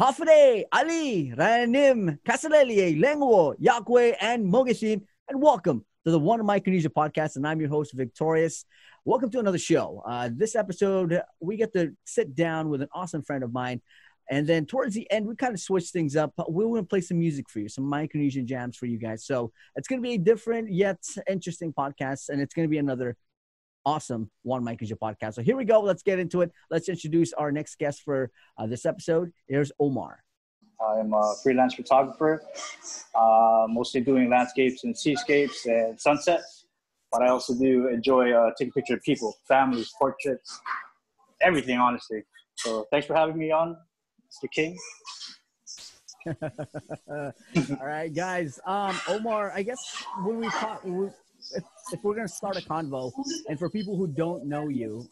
Hafide, Ali, Ranim, Kasalelie, Lengwo, Yakwe, and Mogesin, and welcome to the One Micronesia Podcast, and I'm your host, Victorious. Welcome to another show. This episode, we get to sit down with an awesome friend of mine, and then towards the end, we kind of switch things up. We're going to play some music for you, some Micronesian jams for you guys. So it's going to be a different yet interesting podcast, and it's going to be another awesome One Micronesia Podcast. So here we go. Let's get into it. Let's introduce our next guest for this episode. Here's Omar. I'm a freelance photographer, mostly doing landscapes and seascapes and sunsets. But I also do enjoy taking pictures of people, families, portraits, everything, honestly. So thanks for having me on, Mr. King. All right, guys. Omar, I guess when we talk, if we're going to start a convo, and for people who don't know you,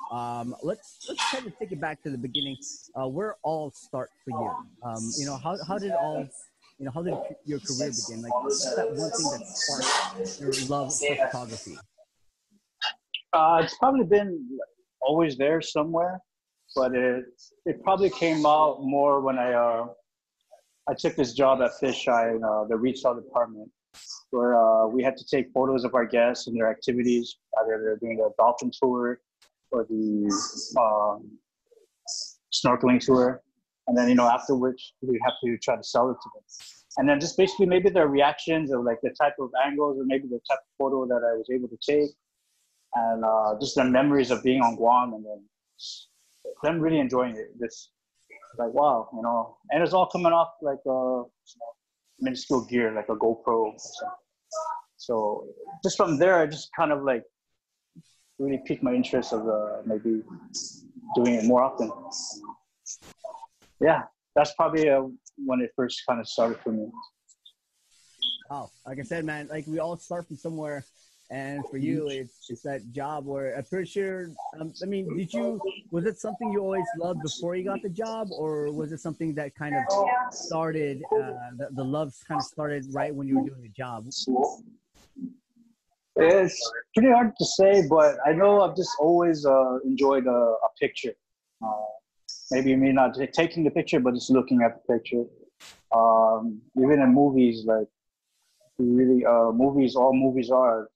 let's kind of take it back to the beginning. Where all start for you? How did your career begin? Like, what's that one thing that sparked your love for photography? It's probably been always there somewhere, but it probably came out more when I took this job at Fisheye, the retail department, where we had to take photos of our guests and their activities, either they're doing a dolphin tour or the snorkeling tour. And then, after which we have to try to sell it to them. And then just basically maybe their reactions or like the type of angles or maybe the type of photo that I was able to take. And just the memories of being on Guam and then them really enjoying it. Just like, wow, and it's all coming off like minuscule gear, like a GoPro or something. So just from there, I just kind of like really piqued my interest of maybe doing it more often. Yeah, that's probably when it first kind of started for me. Oh, like I said, man, like we all start from somewhere. And for you, it's that job where I'm pretty sure, was it something you always loved before you got the job? Or was it something that kind of started, the love kind of started right when you were doing the job? It's pretty hard to say, but I know I've just always enjoyed a picture. Maybe not taking the picture, but just looking at the picture. Even in movies, like, really, all movies are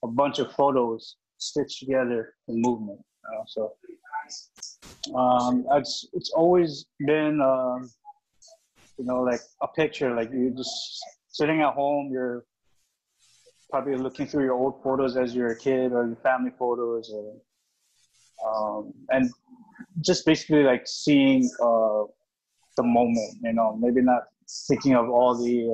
a bunch of photos stitched together in movement. So it's always been, like a picture, like you're just sitting at home, you're probably looking through your old photos as you're a kid or your family photos, and just basically like seeing the moment, maybe not thinking of all the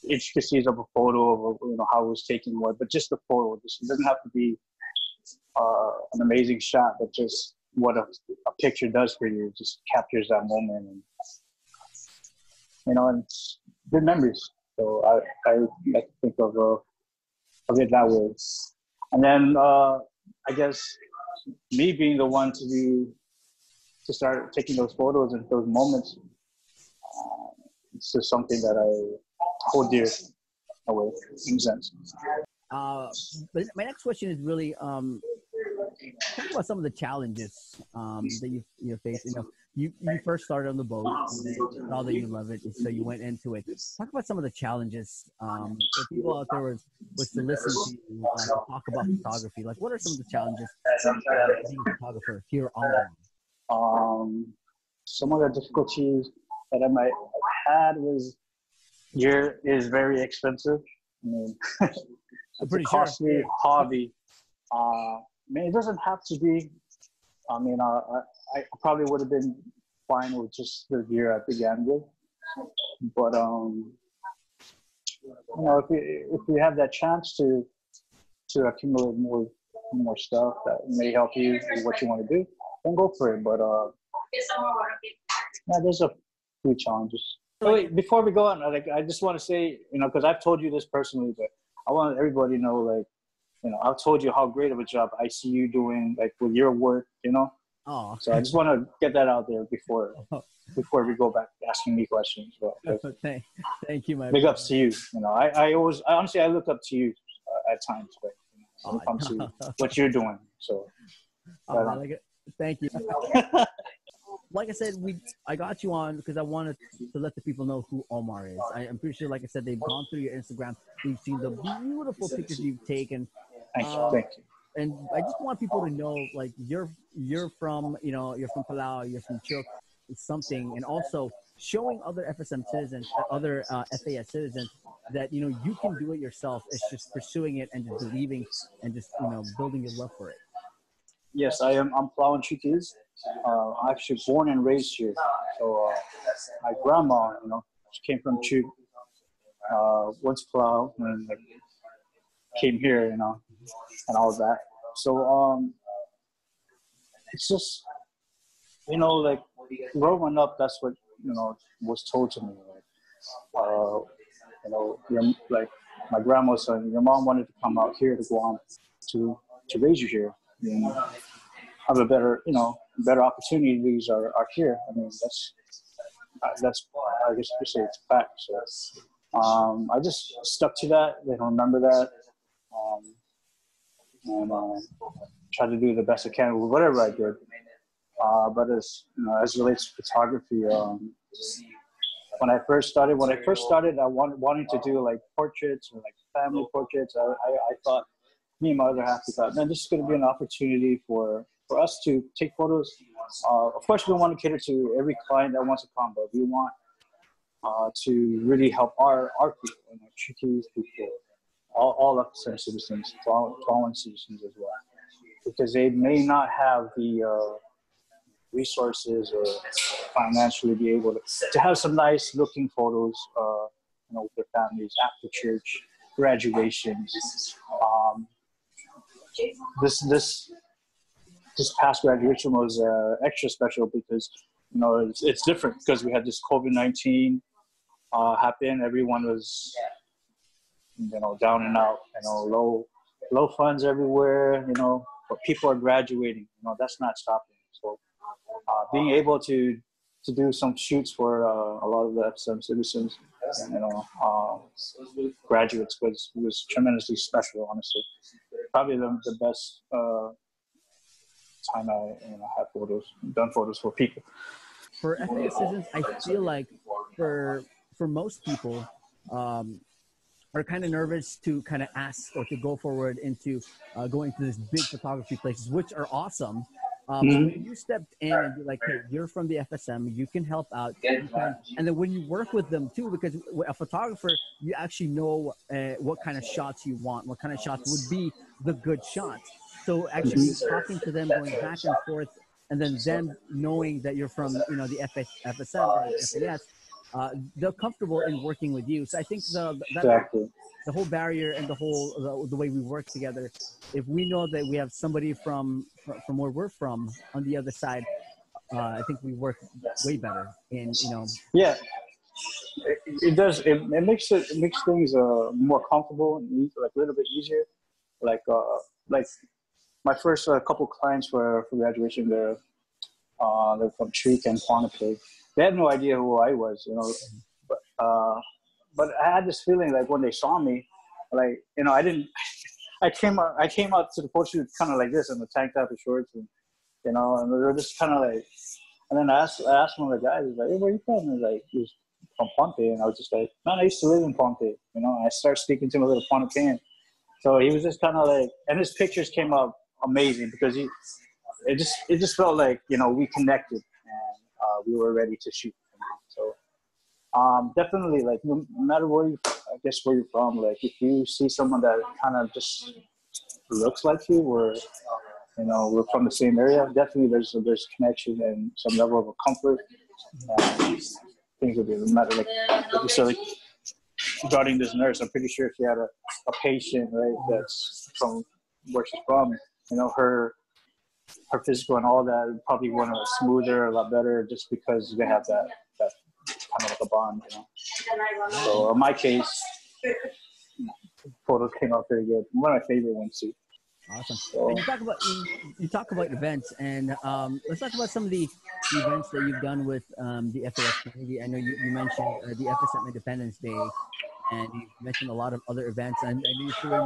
intricacies of a photo of how it was taken, but just the photo. It doesn't have to be an amazing shot, but just what a picture does for you. It just captures that moment, and it's good memories. So I like to think of it that way. And then I guess me being the one to start taking those photos and those moments, it's just something that I hold dear away in a sense. But my next question is really talk about some of the challenges that you faced. You first started on the boat, and then you saw that you love it, and so you went into it. Talk about some of the challenges. If people out there was to listen to you talk about photography, like what are some of the challenges being a photographer here on? Some of the difficulties that I might have had was gear is very expensive. I mean, it's a costly hobby. It doesn't have to be. I mean, I probably would have been fine with just the gear I began with. But if you have that chance to accumulate more stuff that may help you in what you want to do, then go for it. But there's a few challenges. So wait, before we go on, I just want to say, because I've told you this personally, but I want everybody to know, I've told you how great of a job I see you doing, with your work, Oh. So I just want to get that out there before we go back asking me questions. Thank you, my big ups to you. I honestly look up to you at times, when it comes to what you're doing. So. I like it. Thank you. like I said, I got you on because I wanted to let the people know who Omar is. I'm pretty sure, like I said, they've gone through your Instagram. They've seen the beautiful pictures you've taken. Thank you. And I just want people to know, like, you're from, you're from Palau, you're from Chuuk, something, and also showing other FSM citizens, other FAS citizens, that you can do it yourself. It's just pursuing it and just believing and just building your love for it. Yes, I'm Palauan Chuukese. I'm actually born and raised here. So my grandma, she came from Chuuk, went to Palau and came here, and all of that. So it's just, like growing up, that's what was told to me. Like my grandma said, your mom wanted to come out here to Guam to raise you here. Have a better, better opportunities are here. I mean, that's I guess you could say it's a fact. So I just stuck to that. They don't remember that. And try to do the best I can with whatever I did. But as relates to photography, when I first started, I wanted to do like portraits or like family portraits. I thought, me and my other half thought, man, this is going to be an opportunity for us to take photos. Of course, we want to cater to every client that wants to come, but we want to really help our people, Chuukese people, all FSM citizens, Palauan citizens as well, because they may not have the resources or financially be able to have some nice looking photos, with their families after church, graduations. This past graduation was extra special because it's different because we had this COVID-19 happen. Everyone was down and out, low funds everywhere, but people are graduating. That's not stopping. So being able to do some shoots for a lot of the FSM citizens, graduates was tremendously special. Honestly, probably the best time I have done photos for people. For FAS citizens, I feel like for most people, are kind of nervous to kind of ask or to go forward into going to these big photography places, which are awesome. But when you stepped in and be like, hey, you're from the FSM, you can help out. And then when you work with them too, because a photographer, you actually know what kind of shots you want, what kind of shots would be the good shots. So actually talking to them, going back and forth, and then them knowing that you're from, the FSM or FAS, they're comfortable in working with you. So I think the whole barrier and the way we work together, if we know that we have somebody from where we're from on the other side, I think we work way better. Yeah, it does. It makes things more comfortable and easy, like a little bit easier. Like my first couple clients for graduation, they're from Chuuk and Kokoris. They had no idea who I was, but I had this feeling like when they saw me, like I didn't. I came out to the photo shoot kind of like this in the tank top and shorts, and and they're just kind of like. And then I asked one of the guys, he's like, "Hey, where are you from?" And he's from Ponte, and I was just like, "Man, I used to live in Ponte." I started speaking to him a little Pontean, so he was just kind of like, and his pictures came out amazing because it just felt like we connected and we were ready to shoot. So definitely, like no matter where you're from, like if you see someone that kind of just looks like you, or we're from the same area, definitely there's connection and some level of comfort. Things would be a matter like you said, like regarding this nurse. I'm pretty sure if you had a patient, right, that's from where she's from, her physical and all that would probably went smoother, a lot better, just because they have that kind of like a bond, So in my case, photos came out very good. One of my favorite ones too. Awesome. So, and you talk about events, and let's talk about some of the events that you've done with the FAS community. I know you mentioned the FSM Independence Day, and you mentioned a lot of other events. And I know you threw in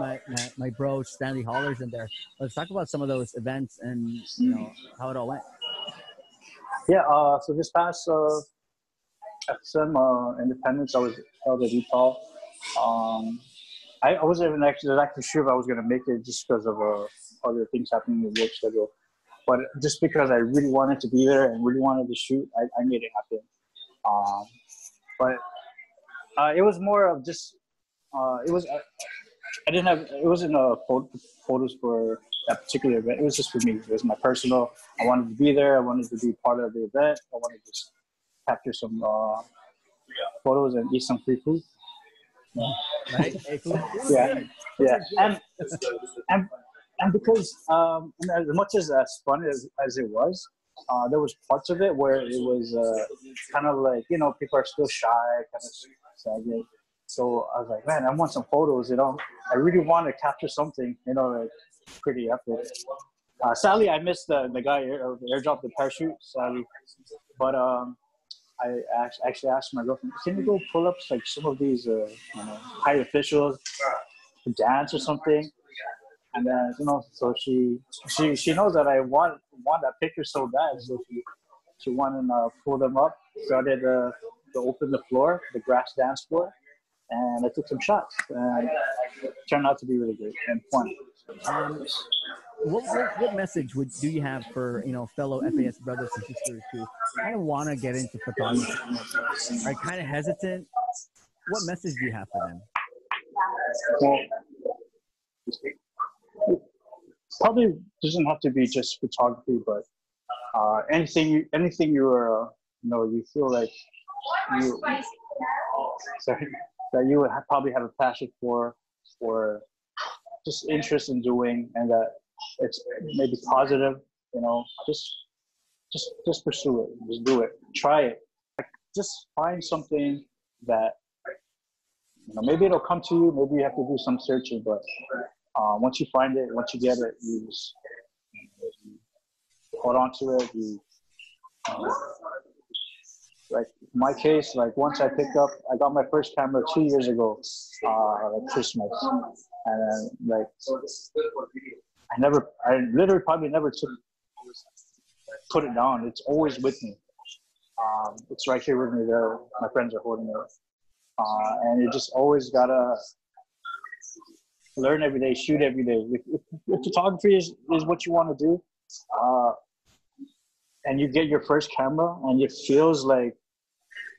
my bro Stanley Hollers in there. Let's talk about some of those events and how it all went. Yeah. So this past FSM Independence, I was held at Utah. I wasn't even exactly sure if I was going to make it just because of other things happening in the work schedule. But just because I really wanted to be there and really wanted to shoot, I made it happen. But it was more of just, it was, I didn't have, it wasn't photos for that particular event. It was just for me. It was my personal, I wanted to be there. I wanted to be part of the event. I wanted to just capture some photos and eat some free food. Yeah. Right? Hey, food yeah, yeah, and because and as much as fun as it was, there was parts of it where it was kind of like, you know, people are still shy, kind of saggy. So I was like, man, I want some photos. You know, I really want to capture something. You know, like pretty epic. Sadly, I missed the guy airdropped the parachute. Sadly, but I actually asked my girlfriend, can you go pull up like some of these high officials to dance or something? And then, you know, so she knows that I want that picture so bad, so she wanted to pull them up. Started to open the floor, the grass dance floor, and I took some shots, and it turned out to be really great and fun. What message do you have for, you know, fellow FAS brothers and sisters who kind of want to get into photography, are kind of hesitant? What message do you have for them? Well, probably doesn't have to be just photography, but anything you're you feel like that you would probably have a passion for, or just interest in doing, and that it's maybe positive, you know, just pursue it, just do it, try it. Like, just find something that, you know, maybe it'll come to you, maybe you have to do some searching, but once you find it, once you get it, you just hold on to it. Like in my case, like once I got my first camera 2 years ago, like Christmas, and then like I literally probably never put it down. It's always with me. It's right here with me. There, my friends are holding it, and you just always gotta learn every day, shoot every day. If photography is what you want to do, and you get your first camera and it feels like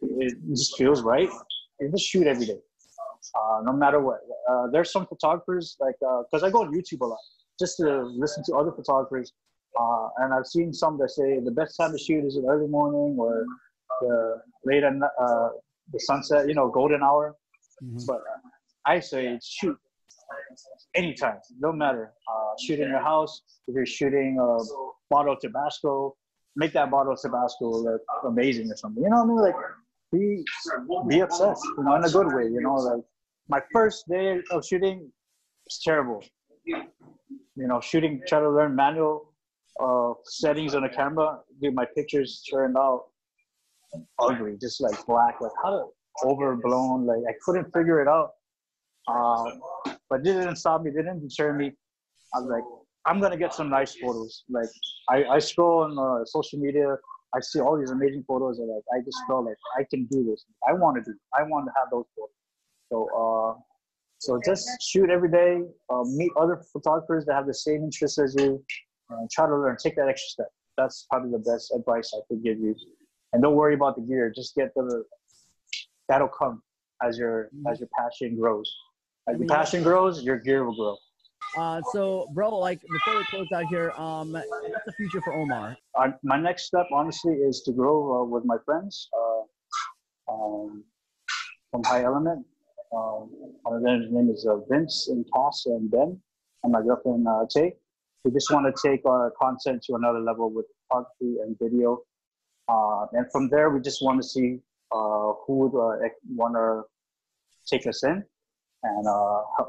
it just feels right, you just shoot every day, no matter what. There's some photographers, like, because I go on YouTube a lot just to listen to other photographers, and I've seen some that say the best time to shoot is in early morning or the late at the sunset, you know, golden hour. Mm-hmm. But I say shoot anytime, no matter. Shoot in your house. If you're shooting a bottle of Tabasco, make that bottle of Tabasco look amazing or something. You know what I mean? Like, be obsessed, you know, in a good way. You know, like my first day of shooting was terrible. You know, try to learn manual settings on a camera. Dude, my pictures turned out ugly, just like black, like overblown. Like I couldn't figure it out. But it didn't stop me. It didn't deter me. I was like, I'm gonna get some nice photos. Like I scroll on social media, I see all these amazing photos, and like I just felt like I can do this. I want to have those photos. So just shoot every day. Meet other photographers that have the same interests as you. Try to learn. Take that extra step. That's probably the best advice I could give you. And don't worry about the gear. Just get that'll come as your passion grows. As your passion grows, your gear will grow. So, bro, like before we close out here, what's the future for Omar? My next step, honestly, is to grow with my friends from High Element. Their name is Vince and Cass and Ben, and my girlfriend Tay. We just want to take our content to another level with photography and video, and from there, we just want to see who would want to take us in. And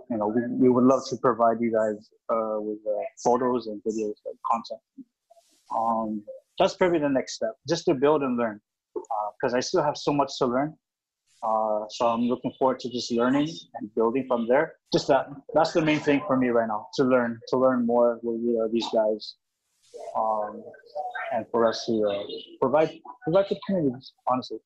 you know, we would love to provide you guys with photos and videos, like content. That's probably the next step, just to build and learn, because I still have so much to learn. So I'm looking forward to just learning and building from there. Just that's the main thing for me right now, to learn more with these guys, and for us to provide for the communities, honestly.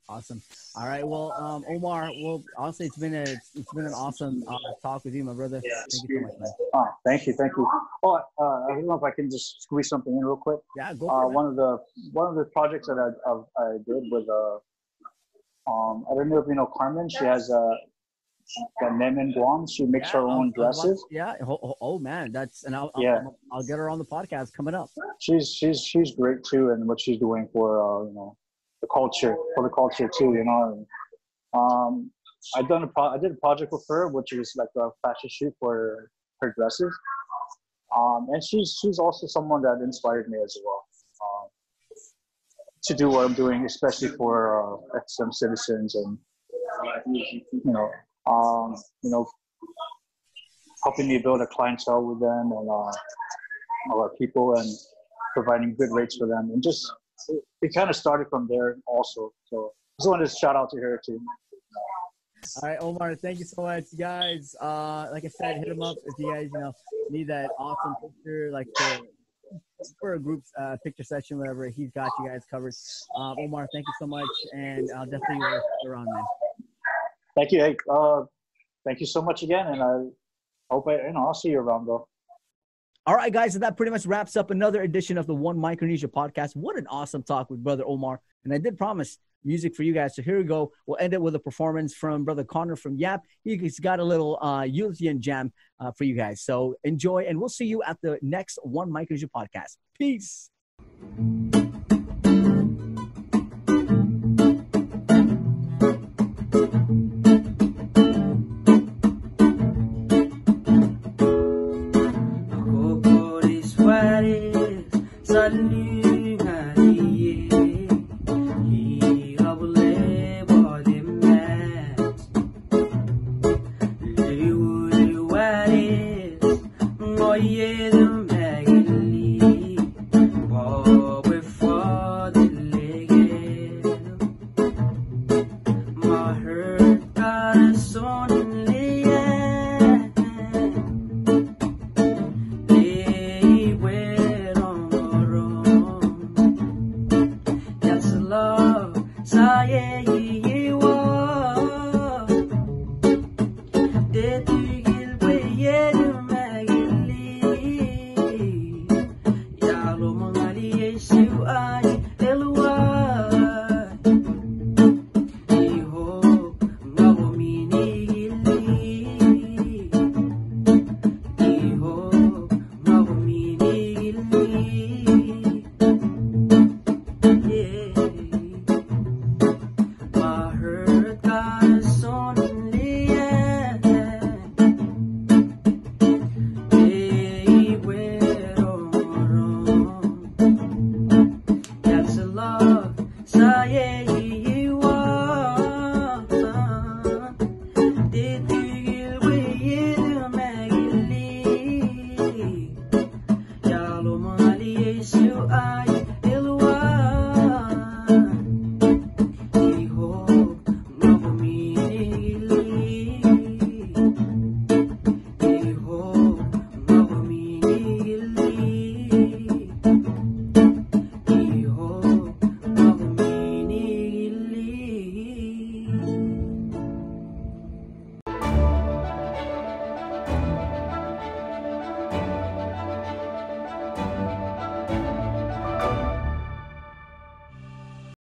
Awesome. All right. Well, Omar. Well, honestly, it's been an awesome talk with you, my brother. Thank you so much, man. Thank you. Oh, I don't know if I can just squeeze something in real quick. Yeah, go for it. One of the projects that I did with I don't know if you know Carmen. She has a name in Guam. She makes her own dresses. Oh man, I'll get her on the podcast coming up. She's great too, and what she's doing for the culture too. And, I did a project with her, which was like a fashion shoot for her dresses. And she's also someone that inspired me as well to do what I'm doing, especially for XM citizens and helping me build a clientele with them and our people and providing good rates for them. And just it kind of started from there also. So just wanted to shout out to her too. All right, Omar, thank you so much, guys. Like I said, hit him up if you guys, need that awesome picture, like for a group picture session, whatever. He's got you guys covered. Omar, thank you so much, and I'll definitely work around, man. Thank you. Hey, thank you so much again, and I hope I'll see you around, bro. All right, guys, so that pretty much wraps up another edition of the One Micronesia podcast. What an awesome talk with Brother Omar, and I did promise music for you guys. So here we go. We'll end it with a performance from Brother Konner from Yap. He's got a little Ulithian jam for you guys. So enjoy, and we'll see you at the next One Micronesia podcast. Peace. Kokoris waris yeah.